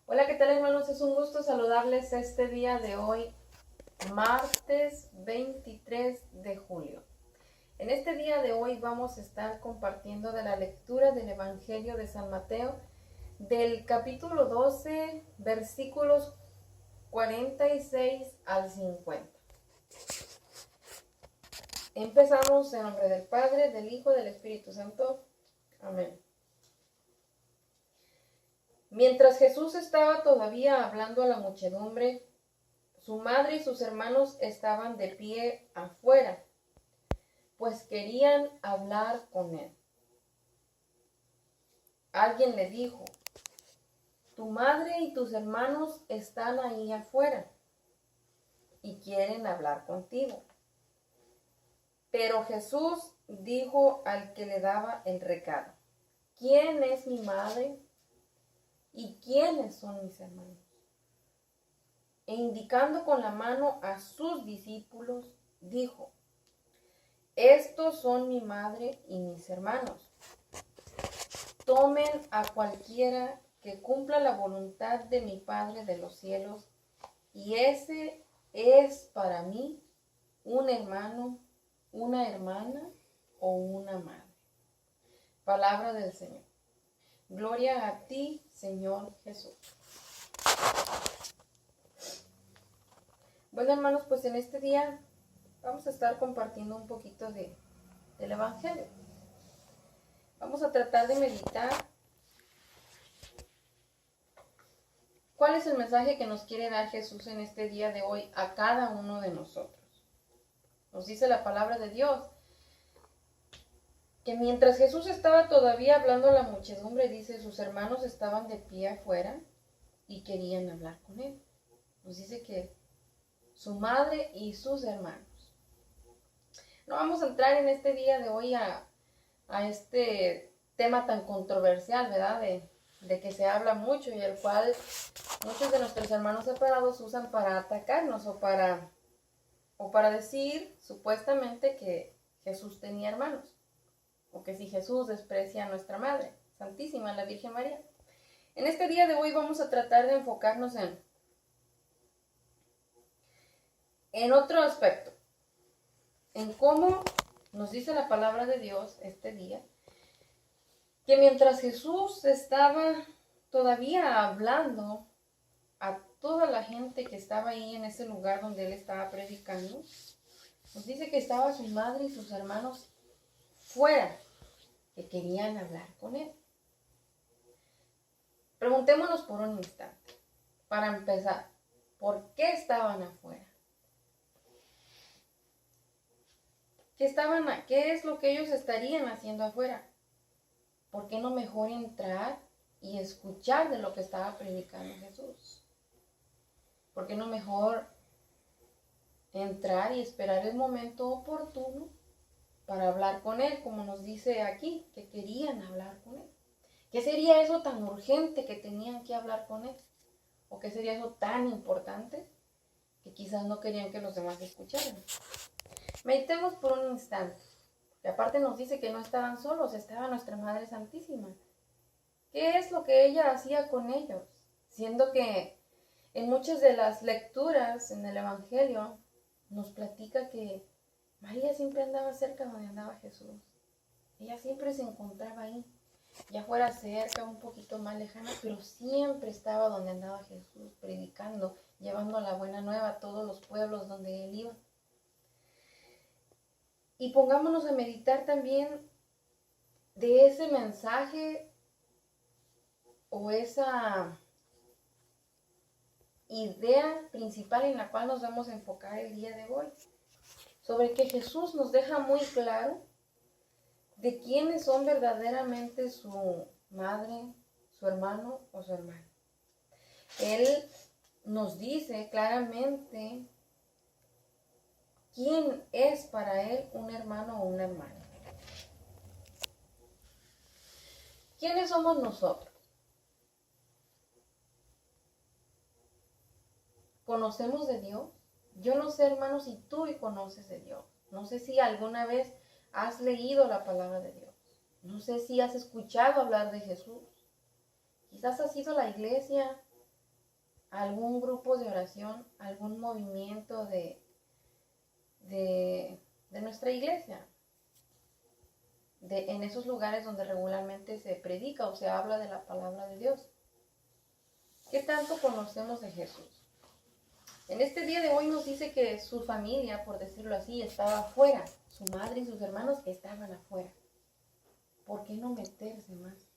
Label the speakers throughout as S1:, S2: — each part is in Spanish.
S1: Hola, ¿qué tal, hermanos? Es un gusto saludarles este día de hoy, martes 23 de julio. En este día de hoy vamos a estar compartiendo de la lectura del Evangelio de San Mateo, del capítulo 12, versículos 46 al 50. Empezamos en nombre del Padre, del Hijo, del Espíritu Santo. Amén. Mientras Jesús estaba todavía hablando a la muchedumbre, su madre y sus hermanos estaban de pie afuera, pues querían hablar con él. Alguien le dijo: tu madre y tus hermanos están ahí afuera y quieren hablar contigo. Pero Jesús dijo al que le daba el recado: ¿quién es mi madre y quiénes son mis hermanos? E indicando con la mano a sus discípulos, dijo: estos son mi madre y mis hermanos. Tomen a cualquiera que cumpla la voluntad de mi Padre de los cielos, y ese es para mí un hermano, una hermana o una madre. Palabra del Señor. Gloria a ti, Señor Jesús. Bueno, hermanos, pues en este día vamos a estar compartiendo un poquito del Evangelio. Vamos a tratar de meditar cuál es el mensaje que nos quiere dar Jesús en este día de hoy a cada uno de nosotros. Nos dice la palabra de Dios que mientras Jesús estaba todavía hablando a la muchedumbre, dice, sus hermanos estaban de pie afuera y querían hablar con él. Nos dice que su madre y sus hermanos. No vamos a entrar en este día de hoy a este tema tan controversial, ¿verdad? De que se habla mucho y el cual muchos de nuestros hermanos separados usan para atacarnos o para decir supuestamente que Jesús tenía hermanos, o que si Jesús desprecia a nuestra Madre Santísima, la Virgen María. En este día de hoy vamos a tratar de enfocarnos en otro aspecto, en cómo nos dice la palabra de Dios este día, que mientras Jesús estaba todavía hablando a toda la gente que estaba ahí en ese lugar donde él estaba predicando, nos dice que estaba su madre y sus hermanos fuera, que querían hablar con él. Preguntémonos por un instante, para empezar, ¿por qué estaban afuera? ¿Qué es lo que ellos estarían haciendo afuera? ¿Por qué no mejor entrar y escuchar de lo que estaba predicando Jesús? ¿Por qué no mejor entrar y esperar el momento oportuno para hablar con él, como nos dice aquí, que querían hablar con él? ¿Qué sería eso tan urgente que tenían que hablar con él? ¿O qué sería eso tan importante que quizás no querían que los demás escucharan? Meditemos por un instante. Y aparte nos dice que no estaban solos, estaba nuestra Madre Santísima. ¿Qué es lo que ella hacía con ellos? Siendo que en muchas de las lecturas en el Evangelio nos platica que María siempre andaba cerca donde andaba Jesús. Ella siempre se encontraba ahí, ya fuera cerca, un poquito más lejana, pero siempre estaba donde andaba Jesús, predicando, llevando la buena nueva a todos los pueblos donde él iba. Y pongámonos a meditar también de ese mensaje o esa idea principal en la cual nos vamos a enfocar el día de hoy, sobre que Jesús nos deja muy claro de quiénes son verdaderamente su madre, su hermano o su hermana. Él nos dice claramente quién es para él un hermano o una hermana. ¿Quiénes somos nosotros? ¿Conocemos de Dios? Yo no sé, hermanos, si tú conoces de Dios. No sé si alguna vez has leído la palabra de Dios. No sé si has escuchado hablar de Jesús. Quizás has ido a la iglesia, algún grupo de oración, algún movimiento de nuestra iglesia, en esos lugares donde regularmente se predica o se habla de la palabra de Dios. ¿Qué tanto conocemos de Jesús? En este día de hoy nos dice que su familia, por decirlo así, estaba afuera. Su madre y sus hermanos estaban afuera. ¿Por qué no meterse más?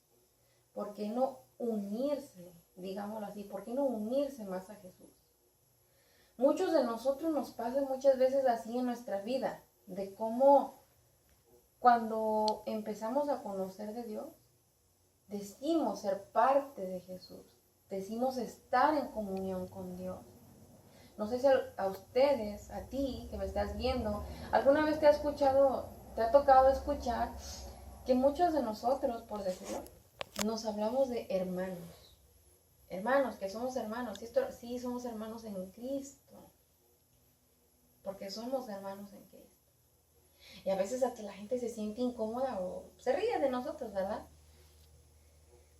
S1: ¿Por qué no unirse, digámoslo así? ¿Por qué no unirse más a Jesús? Muchos de nosotros nos pasa muchas veces así en nuestra vida, de cómo cuando empezamos a conocer de Dios, decimos ser parte de Jesús, decimos estar en comunión con Dios. No sé si a ustedes, a ti que me estás viendo, alguna vez te ha tocado escuchar que muchos de nosotros, por decirlo, nos hablamos de hermanos. Hermanos, que somos hermanos. Sí, somos hermanos en Cristo. Porque somos hermanos en Cristo. Y a veces hasta la gente se siente incómoda o se ríe de nosotros, ¿verdad?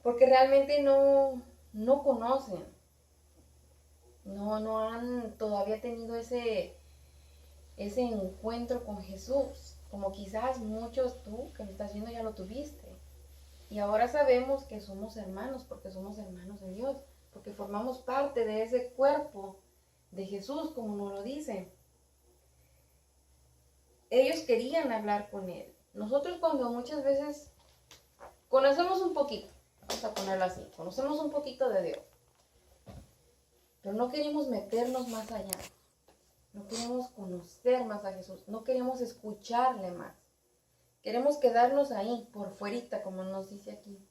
S1: Porque realmente no conocen. No han todavía tenido ese encuentro con Jesús. Como quizás muchos tú que me estás viendo ya lo tuviste. Y ahora sabemos que somos hermanos porque somos hermanos de Dios. Porque formamos parte de ese cuerpo de Jesús, como nos lo dice. Ellos querían hablar con Él. Nosotros cuando muchas veces conocemos un poquito, vamos a ponerlo así, conocemos un poquito de Dios, pero no queremos meternos más allá. No queremos conocer más a Jesús, no queremos escucharle más. Queremos quedarnos ahí, por fuerita, como nos dice aquí.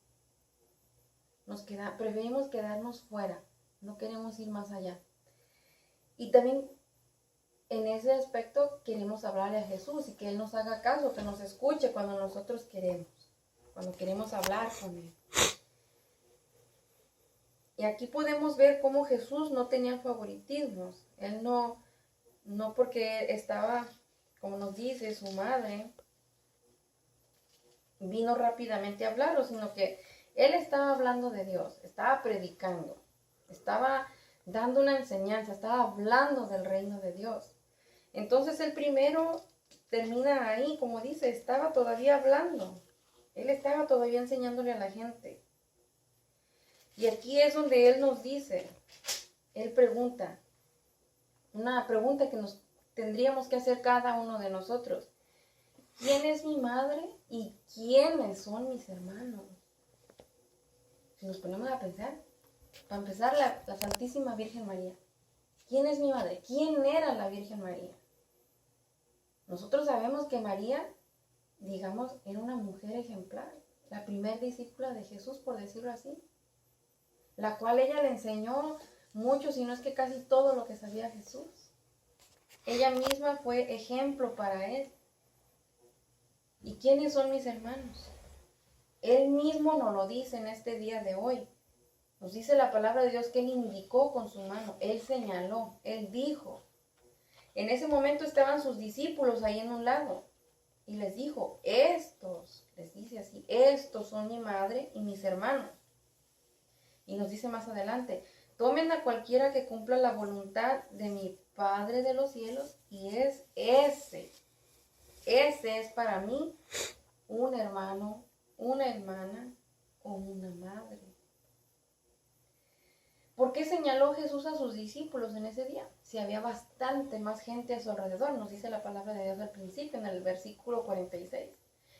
S1: Preferimos quedarnos fuera, no queremos ir más allá. Y también en ese aspecto queremos hablarle a Jesús y que Él nos haga caso, que nos escuche cuando nosotros queremos, cuando queremos hablar con Él. Y aquí podemos ver cómo Jesús no tenía favoritismos. Él no porque estaba, como nos dice su madre, vino rápidamente a hablarlo, sino que Él estaba hablando de Dios, estaba predicando, estaba dando una enseñanza, estaba hablando del reino de Dios. Entonces el primero termina ahí, como dice, estaba todavía hablando. Él estaba todavía enseñándole a la gente. Y aquí es donde Él nos dice, Él pregunta, una pregunta que nos tendríamos que hacer cada uno de nosotros. ¿Quién es mi madre y quiénes son mis hermanos? Si nos ponemos a pensar, para empezar, la Santísima Virgen María. ¿Quién es mi madre? ¿Quién era la Virgen María? Nosotros sabemos que María, digamos, era una mujer ejemplar, la primer discípula de Jesús, por decirlo así, la cual ella le enseñó mucho, si no es que casi todo lo que sabía Jesús. Ella misma fue ejemplo para él. ¿Y quiénes son mis hermanos? Él mismo nos lo dice en este día de hoy. Nos dice la palabra de Dios que Él indicó con su mano, Él señaló, Él dijo. En ese momento estaban sus discípulos ahí en un lado y les dijo, les dice así, estos son mi madre y mis hermanos. Y nos dice más adelante, tomen a cualquiera que cumpla la voluntad de mi Padre de los cielos y ese es para mí un hermano, una hermana o una madre. ¿Por qué señaló Jesús a sus discípulos en ese día? Si había bastante más gente a su alrededor, nos dice la palabra de Dios al principio, en el versículo 46,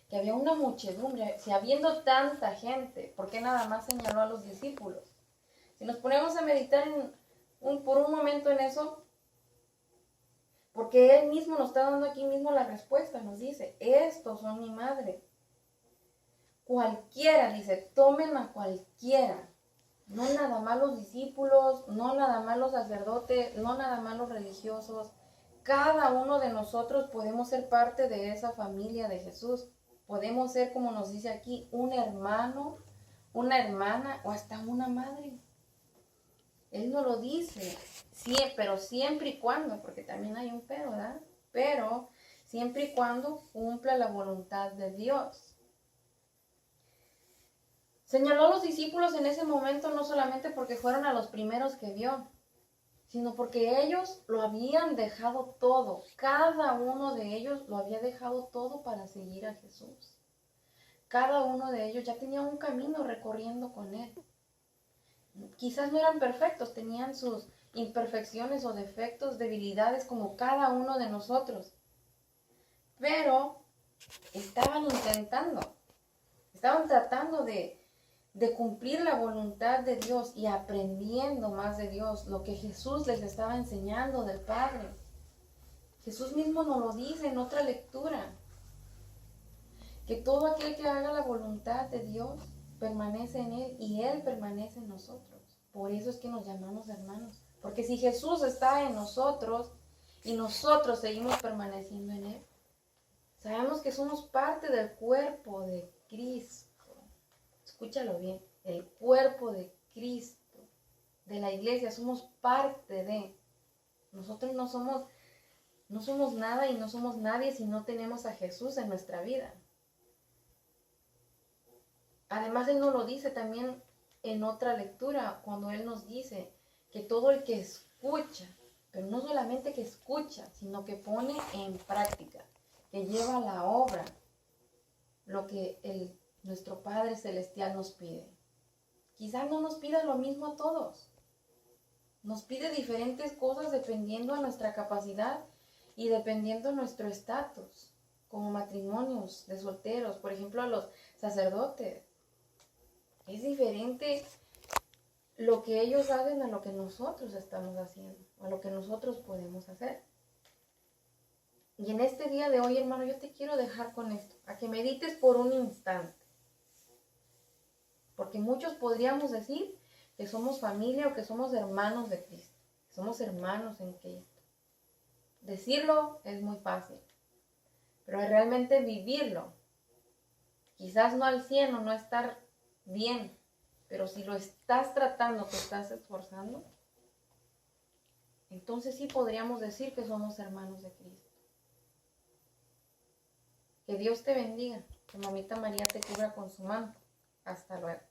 S1: que había una muchedumbre, si habiendo tanta gente, ¿por qué nada más señaló a los discípulos? Si nos ponemos a meditar por un momento en eso, porque Él mismo nos está dando aquí mismo la respuesta, nos dice, estos son mi madre. Cualquiera, dice, tomen a cualquiera. No nada más los discípulos, no nada más los sacerdotes, no nada más los religiosos. Cada uno de nosotros podemos ser parte de esa familia de Jesús. Podemos ser, como nos dice aquí, un hermano, una hermana o hasta una madre. Él no lo dice, sí, pero siempre y cuando, porque también hay un pero, ¿verdad? Pero siempre y cuando cumpla la voluntad de Dios. Señaló a los discípulos en ese momento no solamente porque fueron a los primeros que vio, sino porque ellos lo habían dejado todo. Cada uno de ellos lo había dejado todo para seguir a Jesús. Cada uno de ellos ya tenía un camino recorriendo con Él. Quizás no eran perfectos, tenían sus imperfecciones o defectos, debilidades como cada uno de nosotros. Pero estaban tratando de cumplir la voluntad de Dios y aprendiendo más de Dios, lo que Jesús les estaba enseñando del Padre. Jesús mismo nos lo dice en otra lectura, que todo aquel que haga la voluntad de Dios permanece en Él y Él permanece en nosotros. Por eso es que nos llamamos hermanos, porque si Jesús está en nosotros y nosotros seguimos permaneciendo en Él, sabemos que somos parte del cuerpo de Cristo. Escúchalo bien, el cuerpo de Cristo, de la iglesia, somos parte de. Nosotros no somos nada y no somos nadie si no tenemos a Jesús en nuestra vida. Además, Él nos lo dice también en otra lectura, cuando Él nos dice que todo el que escucha, pero no solamente que escucha, sino que pone en práctica, que lleva a la obra lo que nuestro Padre Celestial nos pide. Quizás no nos pida lo mismo a todos. Nos pide diferentes cosas dependiendo de nuestra capacidad y dependiendo de nuestro estatus, como matrimonios de solteros, por ejemplo, a los sacerdotes. Es diferente lo que ellos hacen a lo que nosotros estamos haciendo, a lo que nosotros podemos hacer. Y en este día de hoy, hermano, yo te quiero dejar con esto, a que medites por un instante. Porque muchos podríamos decir que somos familia o que somos hermanos de Cristo, que somos hermanos en Cristo. Decirlo es muy fácil, pero realmente vivirlo, quizás no al 100 o no estar bien, pero si lo estás tratando, te estás esforzando, entonces sí podríamos decir que somos hermanos de Cristo. Que Dios te bendiga, que Mamita María te cubra con su manto. Hasta luego.